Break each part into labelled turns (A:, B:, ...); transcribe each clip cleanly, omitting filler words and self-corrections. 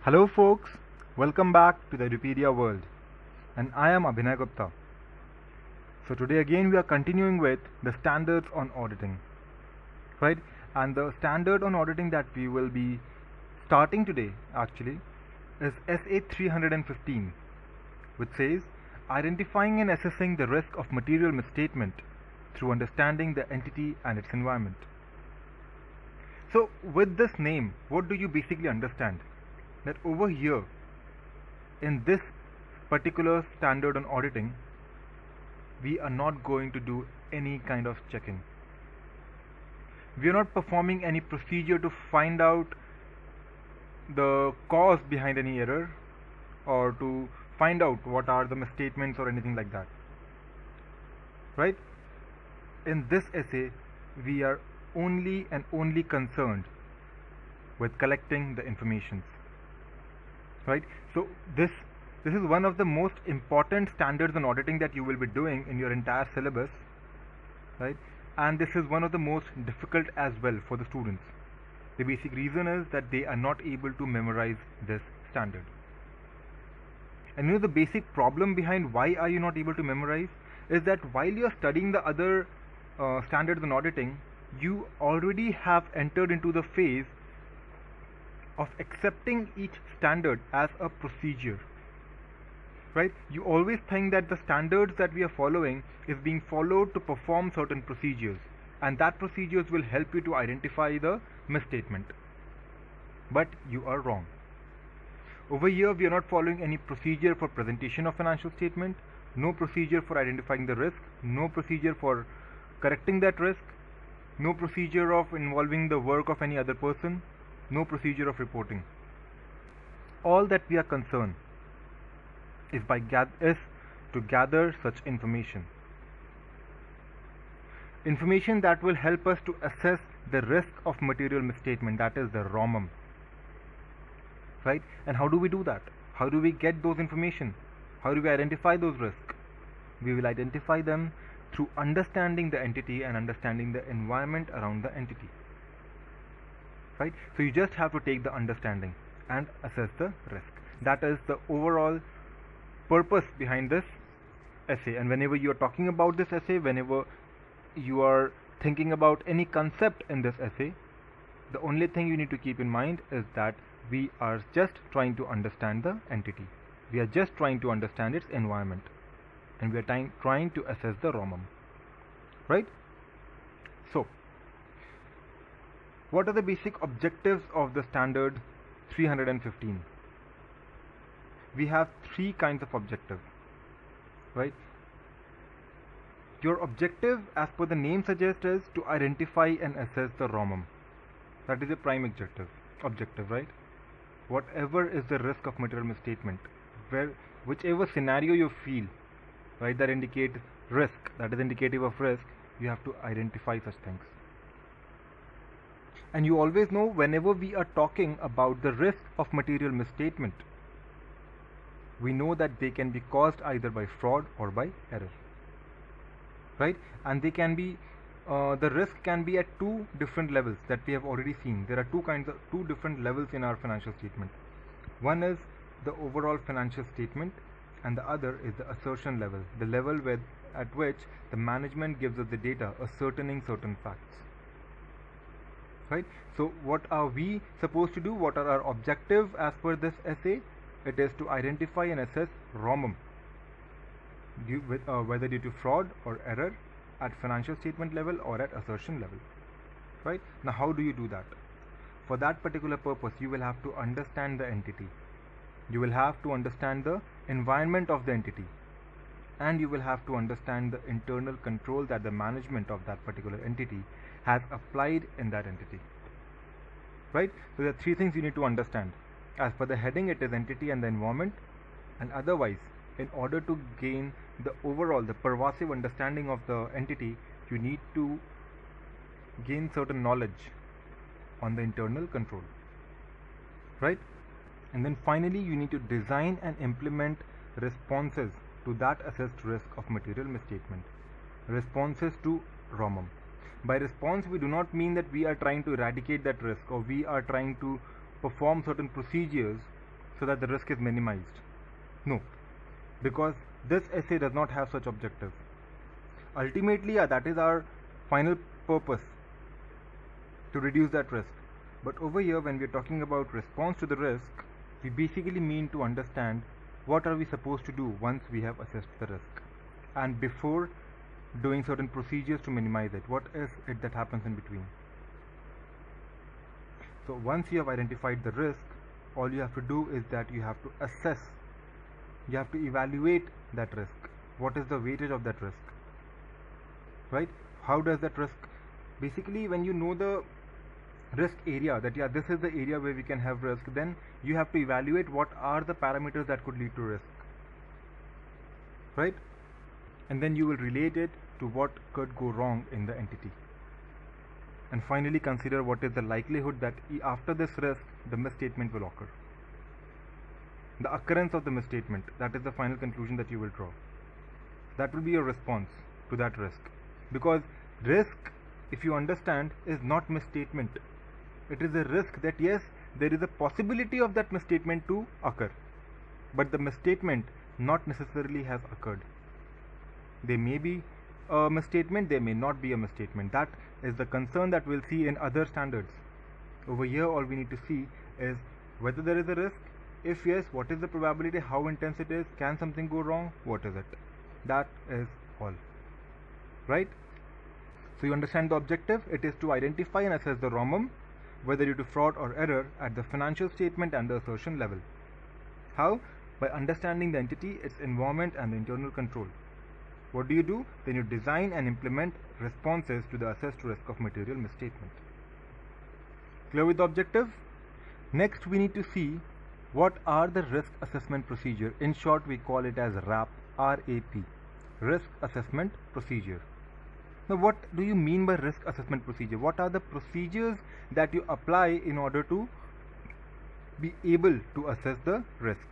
A: Hello folks, welcome back to the Edupedia world, and I am Abhinay Gupta. So today again we are continuing with the standards on auditing, right? And the standard on auditing that we will be starting today actually is SA 315, which says identifying and assessing the risk of material misstatement through understanding the entity and its environment. So with this name, what do you basically understand? That over here in this particular standard on auditing, we are not going to do any kind of checking. We are not performing any procedure to find out the cause behind any error or to find out what are the misstatements or anything like that. Right? In this essay, we are only and only concerned with collecting the informations. Right? So this is one of the most important standards on auditing that you will be doing in your entire syllabus, right? And this is one of the most difficult as well for the students. The basic reason is that they are not able to memorize this standard. And you know the basic problem behind why are you not able to memorize is that while you are studying the other standards on auditing, you already have entered into the phase of accepting each standard as a procedure, right? You always think that the standards that we are following is being followed to perform certain procedures, and that procedures will help you to identify the misstatement. But you are wrong. Over here we are not following any procedure for presentation of financial statement, no procedure for identifying the risk, no procedure for correcting that risk, no procedure of involving the work of any other person, no procedure of reporting. All that we are concerned is to gather such information that will help us to assess the risk of material misstatement, that is the ROMM, right? And how do we do that? How do we get those information? How do we identify those risks? We will identify them through understanding the entity and understanding the environment around the entity, right? So you just have to take the understanding and assess the risk. That is the overall purpose behind this essay. And whenever you are talking about this essay, whenever you are thinking about any concept in this essay, the only thing you need to keep in mind is that we are just trying to understand the entity. We are just trying to understand its environment, and we are trying to assess the ROMM, right? So what are the basic objectives of the standard 315? We have three kinds of objectives, right? Your objective, as per the name suggests, is to identify and assess the ROMM. That is a prime objective, right? Whatever is the risk of material misstatement, whichever scenario you feel, right, that indicate risk, that is indicative of risk, you have to identify such things. And you always know, whenever we are talking about the risk of material misstatement, we know that they can be caused either by fraud or by error, right? And they can be the risk can be at two different levels that we have already seen. There are two different levels in our financial statement. One is the overall financial statement, and the other is the assertion level, the level at which the management gives us the data ascertaining certain facts, right? So what are we supposed to do? What are our objectives as per this essay? It is to identify and assess ROMM, whether due to fraud or error at financial statement level or at assertion level, right? Now how do you do that? For that particular purpose, you will have to understand the entity, you will have to understand the environment of the entity, and you will have to understand the internal control that the management of that particular entity has applied in that entity, right? So there are three things you need to understand. As per the heading, it is entity and the environment, and otherwise, in order to gain the pervasive understanding of the entity, you need to gain certain knowledge on the internal control, right? And then finally, you need to design and implement responses to that assessed risk of material misstatement, responses to ROMM. By response, we do not mean that we are trying to eradicate that risk or we are trying to perform certain procedures so that the risk is minimized? No, because this essay does not have such objectives. Ultimately, that is our final purpose, to reduce that risk. But over here, when we are talking about response to the risk, we basically mean to understand what are we supposed to do once we have assessed the risk, and before doing certain procedures to minimize it, what is it that happens in between. So once you have identified the risk, all you have to do is that you have to assess, you have to evaluate that risk. What is the weightage of that risk, right? How does that risk, basically when you know the risk area, that this is the area where we can have risk, then you have to evaluate what are the parameters that could lead to risk, right? And then you will relate it to what could go wrong in the entity, and finally consider what is the likelihood that after this risk the misstatement will occur. The occurrence of the misstatement, that is the final conclusion that you will draw. That will be your response to that risk, because risk, if you understand, is not misstatement. It is a risk that yes, there is a possibility of that misstatement to occur, but the misstatement not necessarily has occurred. There may be a misstatement, there may not be a misstatement. That is the concern that we'll see in other standards. Over here, all we need to see is whether there is a risk. If yes, what is the probability, how intense it is, can something go wrong, what is it? That is all, right? So you understand the objective. It is to identify and assess the ROMM, whether due to fraud or error, at the financial statement and the assertion level. How? By understanding the entity, its environment and the internal control. What do? Then you design and implement responses to the assessed risk of material misstatement. Clear with the objective? Next, we need to see what are the risk assessment procedure. In short, we call it as RAP, R-A-P, risk assessment procedure. Now, what do you mean by risk assessment procedure? What are the procedures that you apply in order to be able to assess the risk?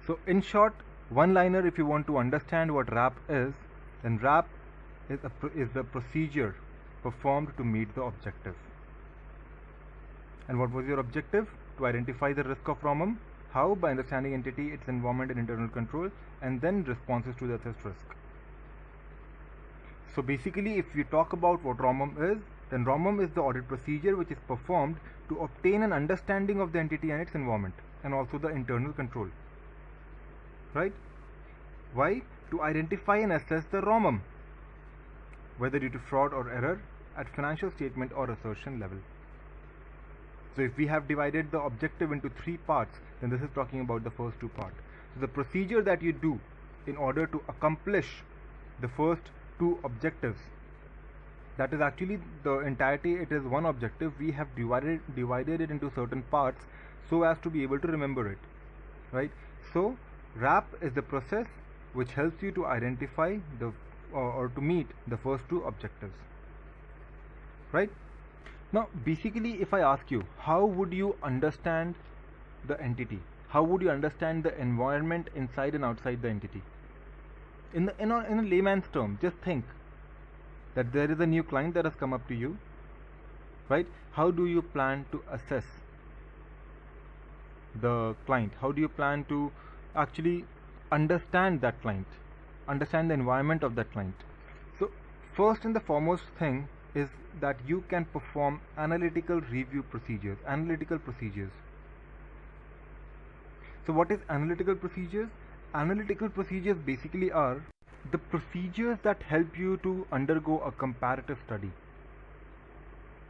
A: So, in short, one-liner, if you want to understand what RAP is, then RAP is the procedure performed to meet the objective. And what was your objective? To identify the risk of ROMM. How? By understanding entity, its environment and internal control, and then responses to the assessed risk. So basically, if we talk about what ROMM is, then ROMM is the audit procedure which is performed to obtain an understanding of the entity and its environment, and also the internal control, right? Why? To identify and assess the ROMM, whether due to fraud or error, at financial statement or assertion level. So if we have divided the objective into three parts, then this is talking about the first two parts. So the procedure that you do in order to accomplish the first two objectives, that is actually the entirety. It is one objective. We have divided it into certain parts so as to be able to remember it, right? So RAP is the process which helps you to identify the or to meet the first two objectives, right? Now basically, if I ask you, how would you understand the entity? How would you understand the environment inside and outside the entity? In a layman's term, just think that there is a new client that has come up to you, right? How do you plan to assess the client? How do you plan to actually understand that client, understand the environment of that client? So first and the foremost thing is that you can perform analytical review procedures, analytical procedures. So what is analytical procedures? Analytical procedures basically are the procedures that help you to undergo a comparative study,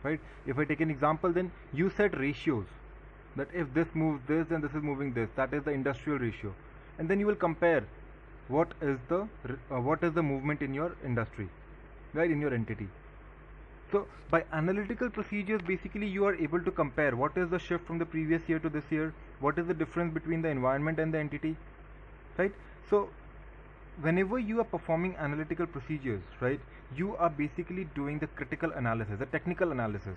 A: right? If I take an example, then you set ratios, that if this moves this, then this is moving this. That is the industrial ratio, and then you will compare what is the movement in your industry, right, in your entity. So by analytical procedures, basically you are able to compare what is the shift from the previous year to this year, what is the difference between the environment and the entity, right? So whenever you are performing analytical procedures, right, you are basically doing the critical analysis, the technical analysis,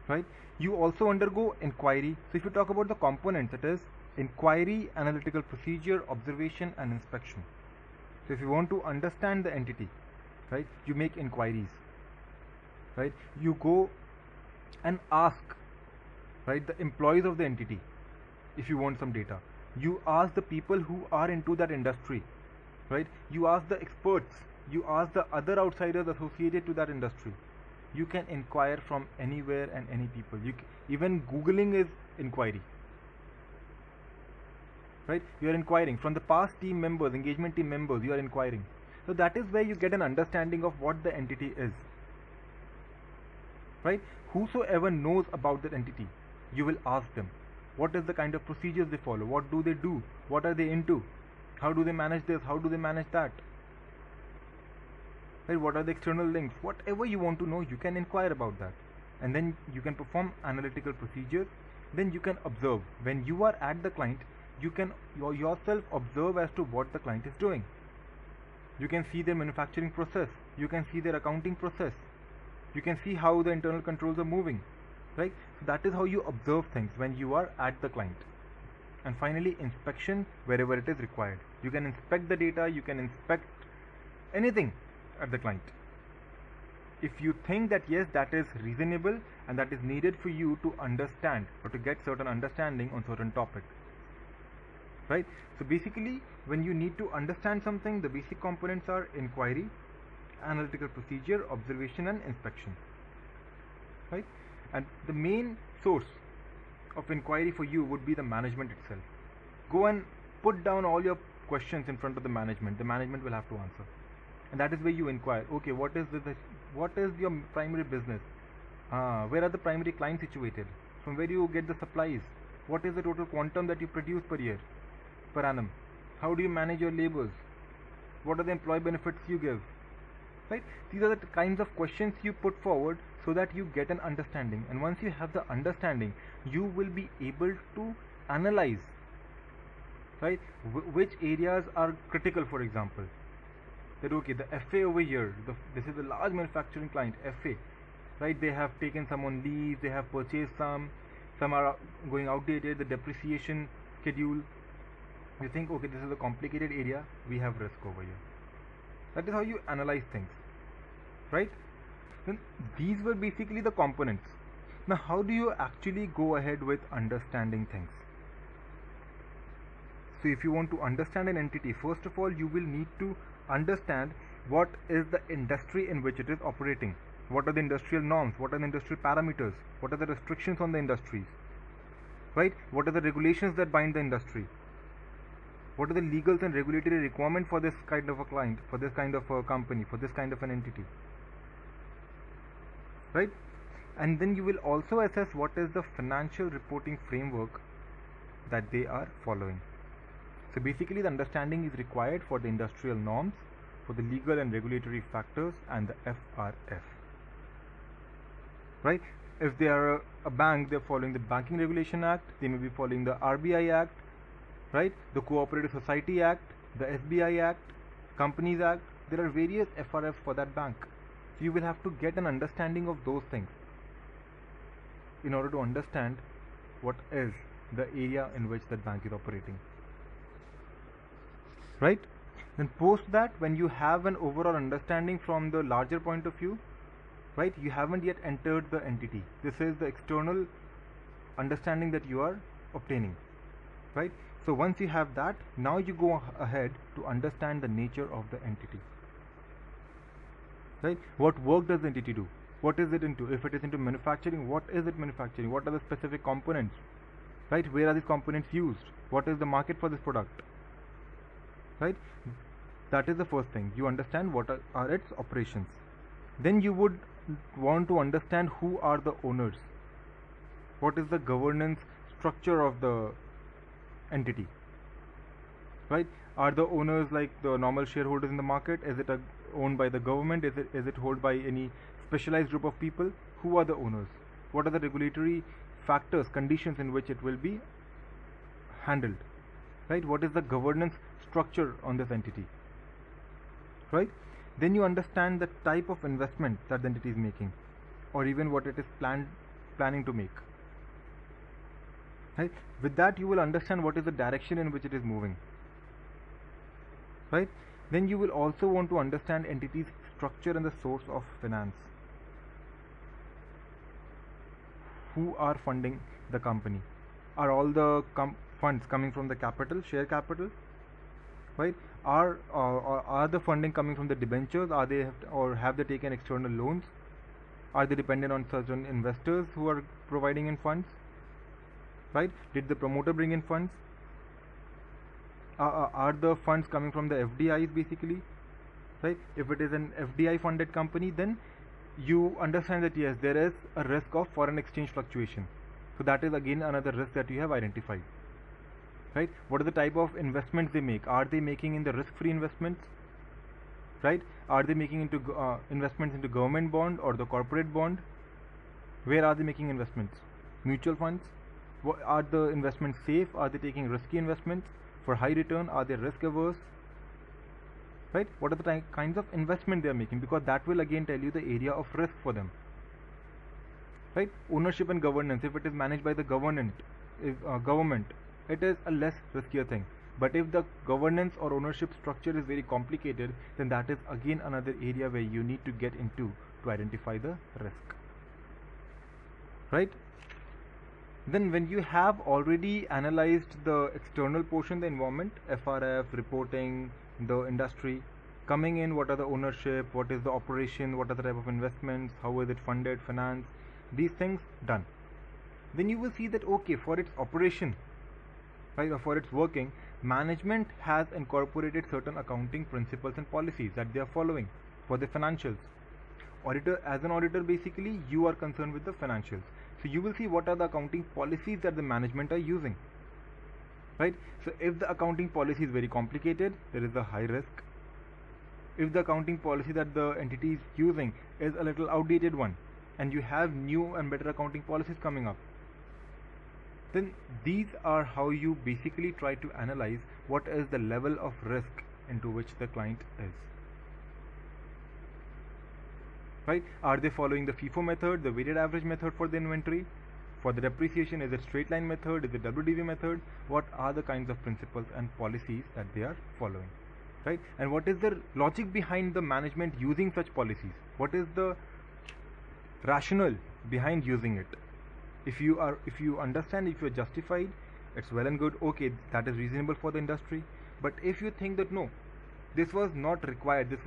A: right? You also undergo inquiry. So if you talk about the components, it is inquiry, analytical procedure, observation and inspection. So if you want to understand the entity, right, you make inquiries, right? You go and ask, right, the employees of the entity, if you want some data. You ask the people who are into that industry, right? You ask the experts, you ask the other outsiders associated to that industry. You can inquire from anywhere and any people. Even googling is inquiry, right? You are inquiring from the past team members, engagement team members, you are inquiring. So that is where you get an understanding of what the entity is, right? Whosoever knows about that entity, you will ask them what is the kind of procedures they follow, what do they do, what are they into, how do they manage this, how do they manage that, right? What are the external links? Whatever you want to know, you can inquire about that, and then you can perform analytical procedures. Then you can observe. When you are at the client, you can yourself observe as to what the client is doing. You can see their manufacturing process, you can see their accounting process, you can see how the internal controls are moving, right? So that is how you observe things when you are at the client. And finally, inspection wherever it is required. You can inspect the data, you can inspect anything at the client. If you think that yes, that is reasonable and that is needed for you to understand or to get certain understanding on certain topic, right? So basically, when you need to understand something, the basic components are inquiry, analytical procedure, observation and inspection, right? And the main source of inquiry for you would be the management itself. Go and put down all your questions in front of the management will have to answer. And that is where you inquire, okay, what is your primary business, where are the primary clients situated, from where do you get the supplies, what is the total quantum that you produce per year, per annum, how do you manage your labors, what are the employee benefits you give, right? These are the kinds of questions you put forward so that you get an understanding. And once you have the understanding, you will be able to analyze, right, which areas are critical. For example, that okay, the FA over here, this is a large manufacturing client, FA, right? They have taken some on lease, they have purchased some are going outdated, the depreciation schedule. You think, okay, this is a complicated area, we have risk over here. That is how you analyze things, right? Then these were basically the components. Now how do you actually go ahead with understanding things? So if you want to understand an entity, first of all you will need to understand what is the industry in which it is operating, what are the industrial norms, what are the industrial parameters, what are the restrictions on the industries, right? What are the regulations that bind the industry, what are the legal and regulatory requirements for this kind of a client, for this kind of a company, for this kind of an entity, right? And then you will also assess what is the financial reporting framework that they are following. So basically the understanding is required for the industrial norms, for the legal and regulatory factors and the FRF, right? If they are a bank, they are following the Banking Regulation Act, they may be following the RBI Act, right? The Cooperative Society Act, the SBI Act, Companies Act. There are various FRFs for that bank. So you will have to get an understanding of those things in order to understand what is the area in which that bank is operating, right? Then post that, when you have an overall understanding from the larger point of view, right, you haven't yet entered the entity. This is the external understanding that you are obtaining, right? So once you have that, now you go ahead to understand the nature of the entity, right? What work does the entity do? What is it into? If it is into manufacturing, what is it manufacturing? What are the specific components, right? Where are these components used? What is the market for this product, right? That is the first thing. You understand what are its operations. Then you would want to understand who are the owners, what is the governance structure of the entity, right? Are the owners like the normal shareholders in the market? Is it owned by the government? Is it held by any specialized group of people? Who are the owners? What are the regulatory factors, conditions in which it will be handled, right? What is the governance structure on this entity, right? Then you understand the type of investment that the entity is making, or even what it is planning to make, right? With that you will understand what is the direction in which it is moving, right? Then you will also want to understand entity's structure and the source of finance. Who are funding the company? Are all the funds coming from the capital, share capital, right? Are the funding coming from the debentures? Are they or have they taken external loans? Are they dependent on certain investors who are providing in funds, right? Did the promoter bring in funds? Are the funds coming from the FDIs basically, right? If it is an FDI funded company, then you understand that yes, there is a risk of foreign exchange fluctuation. So that is again another risk that you have identified, right? What are the type of investments they make? Are they making in the risk-free investments, right? Are they making into investments into government bond or the corporate bond? Where are they making investments? Mutual funds? Are the investments safe? Are they taking risky investments for high return? Are they risk averse? Right? What are the kinds of investment they are making? Because that will again tell you the area of risk for them. Right? Ownership and governance. If it is managed by the government, it is a less riskier thing. But if the governance or ownership structure is very complicated, then that is again another area where you need to get into to identify the risk. Right? Then when you have already analyzed the external portion, the environment, FRF, reporting, the industry, coming in, what are the ownership, what is the operation, what are the type of investments, how is it funded, finance, these things done. Then you will see that okay, for its operation, right, or for its working, management has incorporated certain accounting principles and policies that they are following for the financials. As an auditor, basically you are concerned with the financials. So you will see what are the accounting policies that the management are using, right? So if the accounting policy is very complicated, there is a high risk. If the accounting policy that the entity is using is a little outdated one, and you have new and better accounting policies coming up, then these are how you basically try to analyze what is the level of risk into which the client is. Right? Are they following the FIFO method, the weighted average method for the inventory? For the depreciation, is it straight line method? Is it WDV method? What are the kinds of principles and policies that they are following? Right? And what is the logic behind the management using such policies? What is the rationale behind using it? If you understand, if you are justified, it's well and good. Okay, that is reasonable for the industry. But if you think that no, this was not required, this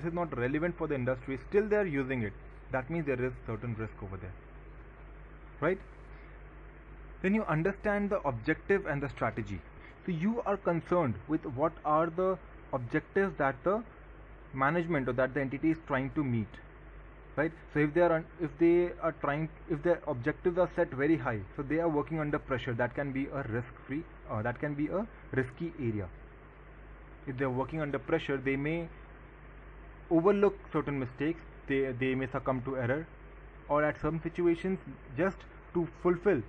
A: is not relevant for the industry, still they are using it, that means there is certain risk over there, right? Then you understand the objective and the strategy. So you are concerned with what are the objectives that the management or that the entity is trying to meet, right? So if their objectives are set very high, so they are working under pressure, that can be a that can be a risky area. If they are working under pressure, they may overlook certain mistakes, they may succumb to error, or at some situations, just to fulfill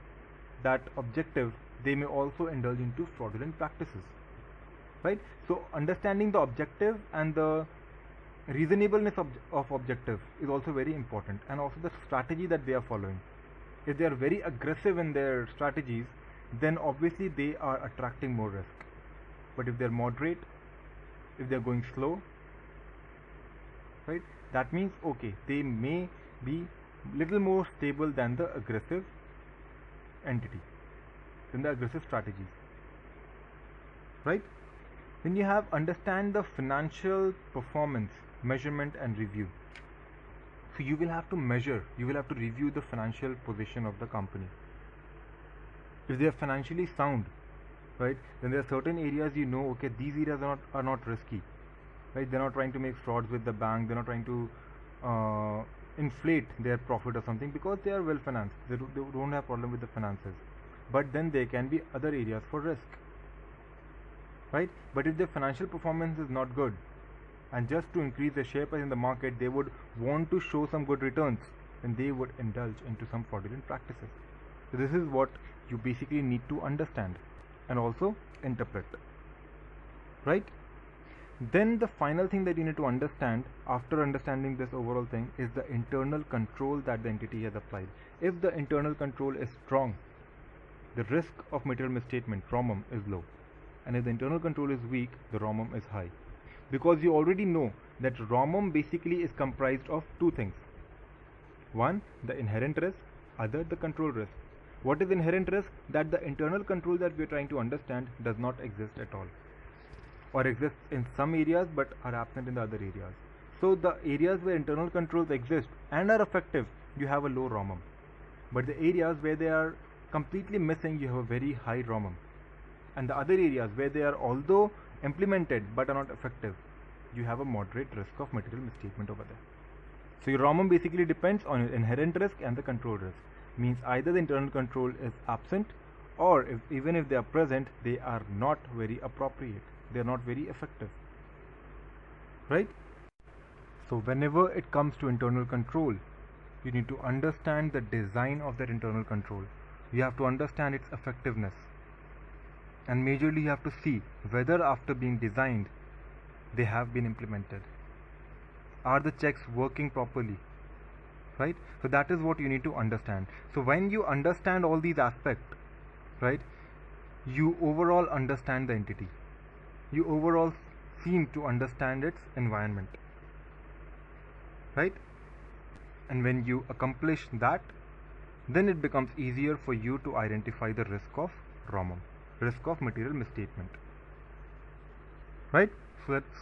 A: that objective, they may also indulge into fraudulent practices, right? So understanding the objective and the reasonableness of objective is also very important, and also the strategy that they are following. If they are very aggressive in their strategies, then obviously they are attracting more risk. But if they are moderate, if they are going slow, right, that means okay, they may be little more stable than the aggressive entity, than the aggressive strategies, right? Then you have understand the financial performance, measurement and review. So you will have to measure, you will have to review the financial position of the company. If they are financially sound, right, then there are certain areas okay, these areas are not risky, right? They're not trying to make frauds with the bank, they're not trying to inflate their profit or something, because they are well financed, they don't have problem with the finances. But then there can be other areas for risk, right? But if their financial performance is not good, and just to increase the share price in the market, they would want to show some good returns, then they would indulge into some fraudulent practices. So this is what you basically need to understand and also interpret, right? Then the final thing that you need to understand after understanding this overall thing is the internal control that the entity has applied. If the internal control is strong, the risk of material misstatement, ROMM, is low, and if the internal control is weak, the ROMM is high, because you already know that ROMM basically is comprised of two things: one, the inherent risk; other, the control risk. What is inherent risk? That the internal control that we are trying to understand does not exist at all, or exists in some areas but are absent in the other areas. So the areas where internal controls exist and are effective, you have a low ROMM. But the areas where they are completely missing, you have a very high ROMM. And the other areas where they are although implemented but are not effective, you have a moderate risk of material misstatement over there. So your ROMM basically depends on your inherent risk and the control risk. Means either the internal control is absent, or even if they are present, they are not very appropriate. They are not very effective. Right? So whenever it comes to internal control, you need to understand the design of that internal control. You have to understand its effectiveness. And majorly you have to see whether after being designed, they have been implemented. Are the checks working properly? Right? So that is what you need to understand. So when you understand all these aspects, right, you overall understand the entity. You overall seem to understand its environment. Right? And when you accomplish that, then it becomes easier for you to identify the risk of ROMM, risk of material misstatement. Right?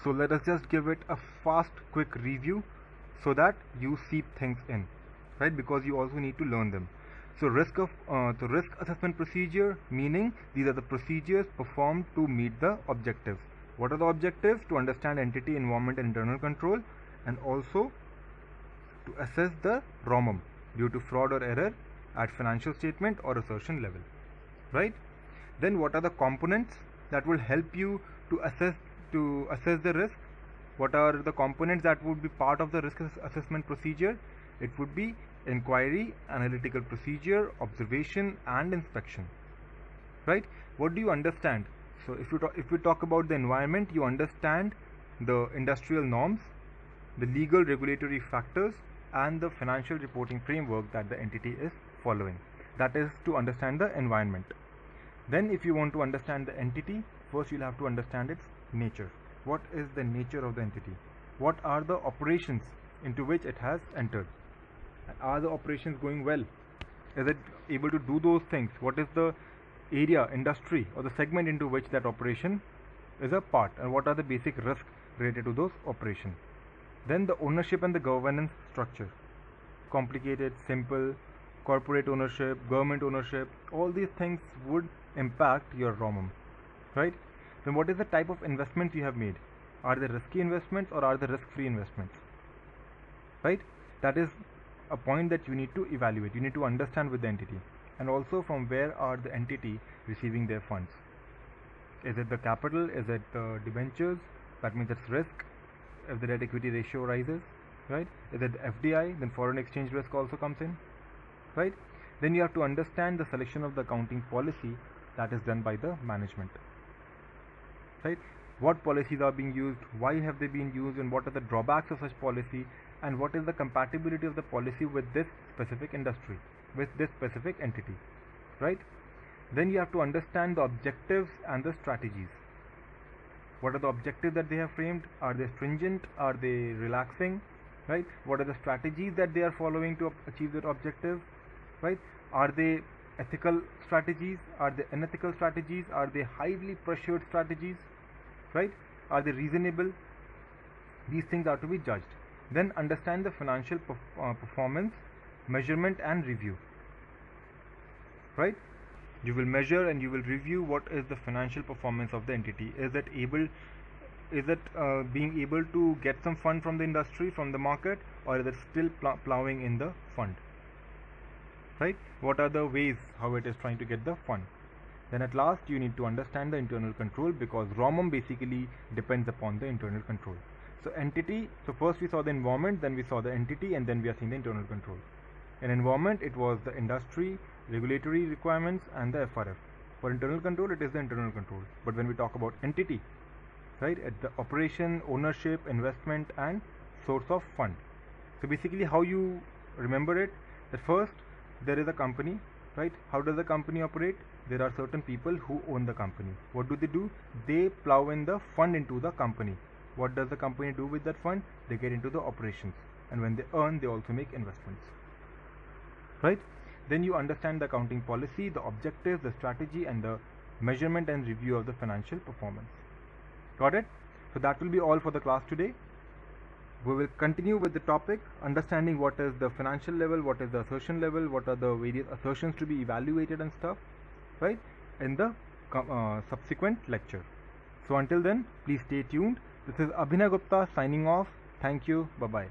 A: So let us just give it a fast, quick review so that you seep things in, right? Because you also need to learn them. So risk assessment procedure, meaning these are the procedures performed to meet the objectives. What are the objectives? To understand entity, environment, and internal control, and also to assess the ROMM due to fraud or error at financial statement or assertion level, right? Then what are the components that will help you to assess the risk? What are the components that would be part of the risk assessment procedure? It would be inquiry, analytical procedure, observation, and inspection. Right? What do you understand? So if we talk about the environment, you understand the industrial norms, the legal regulatory factors, and the financial reporting framework that the entity is following. That is to understand the environment. Then if you want to understand the entity, first you'll have to understand its nature. What is the nature of the entity? What are the operations into which it has entered? Are the operations going well? Is it able to do those things? What is the area, industry, or the segment into which that operation is a part? And what are the basic risks related to those operations? Then the ownership and the governance structure. Complicated, simple, corporate ownership, government ownership, all these things would impact your ROMM, right? Then what is the type of investments you have made? Are they risky investments or are they risk-free investments? Right? That is a point that you need to evaluate. You need to understand with the entity. And also from where are the entity receiving their funds? Is it the capital? Is it the debentures? That means it's risk. If the debt equity ratio rises, right? Is it FDI? Then foreign exchange risk also comes in, right? Then you have to understand the selection of the accounting policy that is done by the management. Right? What policies are being used, why have they been used, and what are the drawbacks of such policy, and what is the compatibility of the policy with this specific industry, with this specific entity, right? Then you have to understand the objectives and the strategies. What are the objectives that they have framed? Are they stringent? Are they relaxing? Right? What are the strategies that they are following to achieve their objectives? Right? Are they ethical strategies? Are they unethical strategies? Are they highly pressured strategies? Right? Are they reasonable? These things are to be judged. Then understand the financial performance, measurement and review. Right? You will measure and you will review what is the financial performance of the entity. Is it being able to get some fund from the industry, from the market, or is it still plowing in the fund? Right? What are the ways how it is trying to get the fund? Then at last you need to understand the internal control, because ROMM basically depends upon the internal control. So entity, so first we saw the environment, then we saw the entity, and then we are seeing the internal control. In environment it was the industry, regulatory requirements and the FRF. For internal control it is the internal control. But when we talk about entity, right, at the operation, ownership, investment and source of fund. So basically how you remember it, that first there is a company, right? How does the company operate? There are certain people who own the company. What do? They plow in the fund into the company. What does the company do with that fund? They get into the operations, and when they earn, they also make investments, right? Then you understand the accounting policy, the objectives, the strategy, and the measurement and review of the financial performance. Got it? So that will be all for the class today. We will continue with the topic, understanding what is the financial level, what is the assertion level, what are the various assertions to be evaluated and stuff, right, in the subsequent lecture. So until then, please stay tuned. This is Abhinay Gupta signing off. Thank you. Bye-bye.